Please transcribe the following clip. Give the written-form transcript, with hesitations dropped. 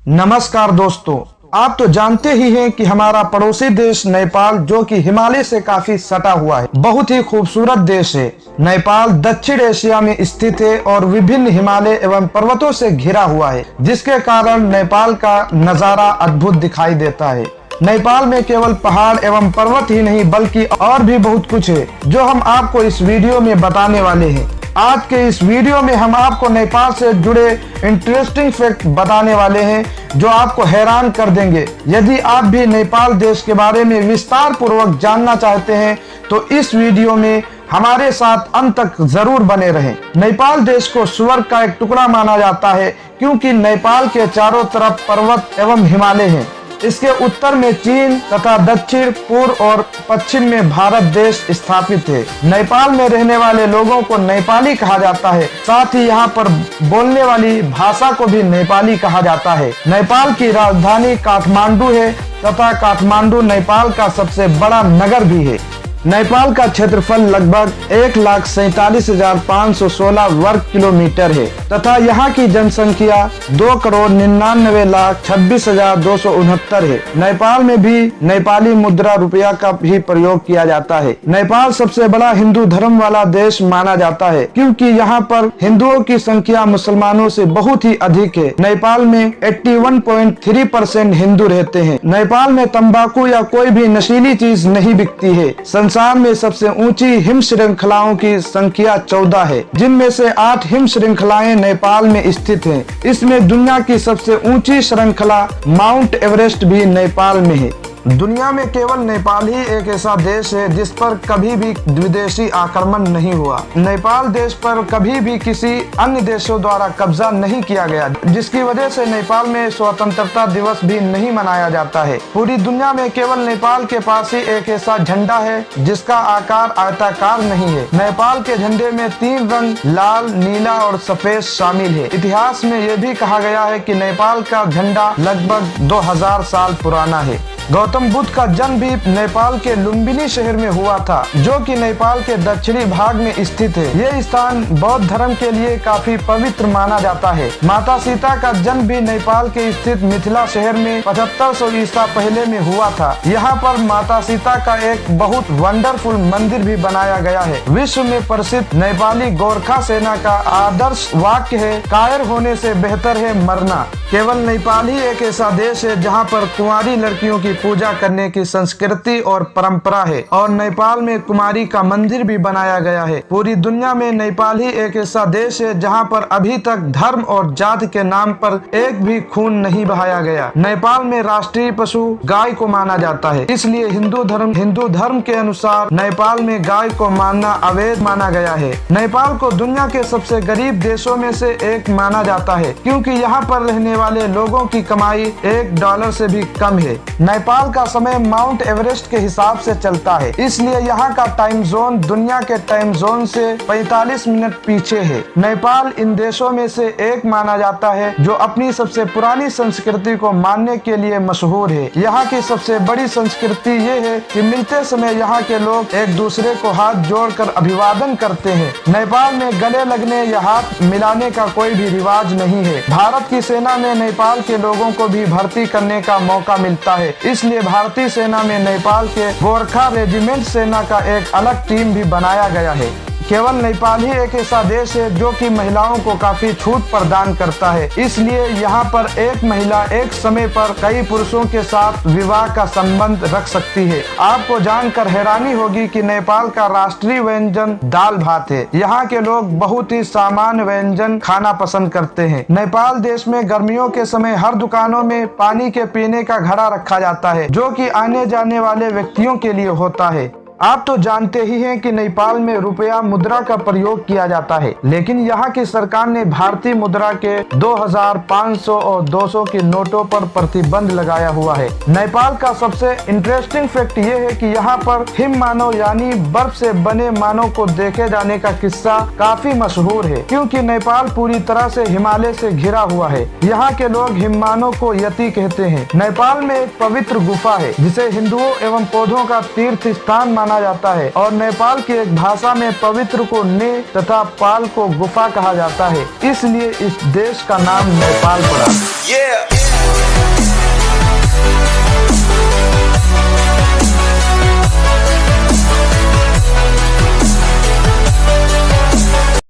नमस्कार दोस्तों, आप तो जानते ही हैं कि हमारा पड़ोसी देश नेपाल जो कि हिमालय से काफी सटा हुआ है, बहुत ही खूबसूरत देश है। नेपाल दक्षिण एशिया में स्थित है और विभिन्न हिमालय एवं पर्वतों से घिरा हुआ है, जिसके कारण नेपाल का नजारा अद्भुत दिखाई देता है। नेपाल में केवल पहाड़ एवं पर्वत ही नहीं बल्कि और भी बहुत कुछ है जो हम आपको इस वीडियो में बताने वाले हैं। आज के इस वीडियो में हम आपको नेपाल से जुड़े इंटरेस्टिंग फैक्ट बताने वाले हैं जो आपको हैरान कर देंगे। यदि आप भी नेपाल देश के बारे में विस्तार पूर्वक जानना चाहते हैं तो इस वीडियो में हमारे साथ अंत तक जरूर बने रहें। नेपाल देश को स्वर्ग का एक टुकड़ा माना जाता है क्योंकि नेपाल के चारों तरफ पर्वत एवं हिमालय हैं। इसके उत्तर में चीन तथा दक्षिण, पूर्व और पश्चिम में भारत देश स्थापित है। नेपाल में रहने वाले लोगों को नेपाली कहा जाता है, साथ ही यहाँ पर बोलने वाली भाषा को भी नेपाली कहा जाता है। नेपाल की राजधानी काठमांडू है तथा काठमांडू नेपाल का सबसे बड़ा नगर भी है। नेपाल का क्षेत्रफल लगभग 1,47,516 वर्ग किलोमीटर है तथा यहाँ की जनसंख्या 2,99,26,269 है। नेपाल में भी नेपाली मुद्रा रुपया का भी प्रयोग किया जाता है। नेपाल सबसे बड़ा हिंदू धर्म वाला देश माना जाता है क्योंकि यहाँ पर हिंदुओं की संख्या मुसलमानों से बहुत ही अधिक है। नेपाल में 81.3% हिंदू रहते हैं। नेपाल में तंबाकू या कोई भी नशीली चीज नहीं बिकती है। संसार में सबसे ऊंची हिम श्रृंखलाओं की संख्या 14 है, जिनमें से 8 हिम श्रृंखलाएं नेपाल में स्थित हैं। इसमें दुनिया की सबसे ऊंची श्रृंखला माउंट एवरेस्ट भी नेपाल में है। दुनिया में केवल नेपाल ही एक ऐसा देश है जिस पर कभी भी विदेशी आक्रमण नहीं हुआ। नेपाल देश पर कभी भी किसी अन्य देशों द्वारा कब्जा नहीं किया गया, जिसकी वजह से नेपाल में स्वतंत्रता दिवस भी नहीं मनाया जाता है। पूरी दुनिया में केवल नेपाल के पास ही एक ऐसा झंडा है जिसका आकार आयताकार नहीं है। नेपाल के झंडे में 3 रंग लाल, नीला और सफेद शामिल है। इतिहास में यह भी कहा गया है कि नेपाल का झंडा लगभग 2000 साल पुराना है। गौतम बुद्ध का जन्म भी नेपाल के लुम्बिनी शहर में हुआ था, जो कि नेपाल के दक्षिणी भाग में स्थित है। ये स्थान बौद्ध धर्म के लिए काफी पवित्र माना जाता है। माता सीता का जन्म भी नेपाल के स्थित मिथिला शहर में 7500 ईसा पहले में हुआ था। यहाँ पर माता सीता का एक बहुत वंडरफुल मंदिर भी बनाया गया है। विश्व में प्रसिद्ध नेपाली गोरखा सेना का आदर्श वाक्य है, कायर होने से बेहतर है मरना। केवल नेपाल ही एक ऐसा देश है जहाँ पर कुंवारी लड़कियों की पूजा करने की संस्कृति और परंपरा है और नेपाल में कुमारी का मंदिर भी बनाया गया है। पूरी दुनिया में नेपाल ही एक ऐसा देश है जहां पर अभी तक धर्म और जाति के नाम पर एक भी खून नहीं बहाया गया। नेपाल में राष्ट्रीय पशु गाय को माना जाता है, इसलिए हिंदू धर्म के अनुसार नेपाल में गाय को मारना अवैध माना गया है। नेपाल को दुनिया के सबसे गरीब देशों में से एक माना जाता है क्योंकि यहाँ पर रहने वाले लोगों की कमाई $1 से भी कम है। नेपाल का समय माउंट एवरेस्ट के हिसाब से चलता है, इसलिए यहाँ का टाइम जोन दुनिया के टाइम जोन से 45 मिनट पीछे है। नेपाल इन देशों में से एक माना जाता है जो अपनी सबसे पुरानी संस्कृति को मानने के लिए मशहूर है। यहाँ की सबसे बड़ी संस्कृति ये है कि मिलते समय यहाँ के लोग एक दूसरे को हाथ जोड़कर अभिवादन करते हैं। नेपाल में गले लगने या हाथ मिलाने का कोई भी रिवाज नहीं है। भारत की सेना में नेपाल के लोगों को भी भर्ती करने का मौका मिलता है, इसलिए भारतीय सेना में नेपाल के गोरखा रेजिमेंट सेना का एक अलग टीम भी बनाया गया है। केवल नेपाल ही एक ऐसा देश है जो कि महिलाओं को काफी छूट प्रदान करता है, इसलिए यहाँ पर एक महिला एक समय पर कई पुरुषों के साथ विवाह का संबंध रख सकती है। आपको जानकर हैरानी होगी कि नेपाल का राष्ट्रीय व्यंजन दाल भात है। यहाँ के लोग बहुत ही सामान्य व्यंजन खाना पसंद करते हैं। नेपाल देश में गर्मियों के समय हर दुकानों में पानी के पीने का घड़ा रखा जाता है, जो कि आने जाने वाले व्यक्तियों के लिए होता है। आप तो जानते ही हैं कि नेपाल में रुपया मुद्रा का प्रयोग किया जाता है, लेकिन यहाँ की सरकार ने भारतीय मुद्रा के 2000, 500 और 200 के नोटों पर प्रतिबंध लगाया हुआ है। नेपाल का सबसे इंटरेस्टिंग फैक्ट ये है कि यहाँ पर हिम मानव यानी बर्फ से बने मानव को देखे जाने का किस्सा काफी मशहूर है, क्योंकि नेपाल पूरी तरह से हिमालय से घिरा हुआ है। यहाँ के लोग हिम मानव को यति कहते हैं। नेपाल में एक पवित्र गुफा है जिसे हिंदुओं एवं पौधों का तीर्थ स्थान माना जाता है और नेपाल की एक भाषा में पवित्र को ने तथा पाल को गुफा कहा जाता है, इसलिए इस देश का नाम नेपाल पड़ा।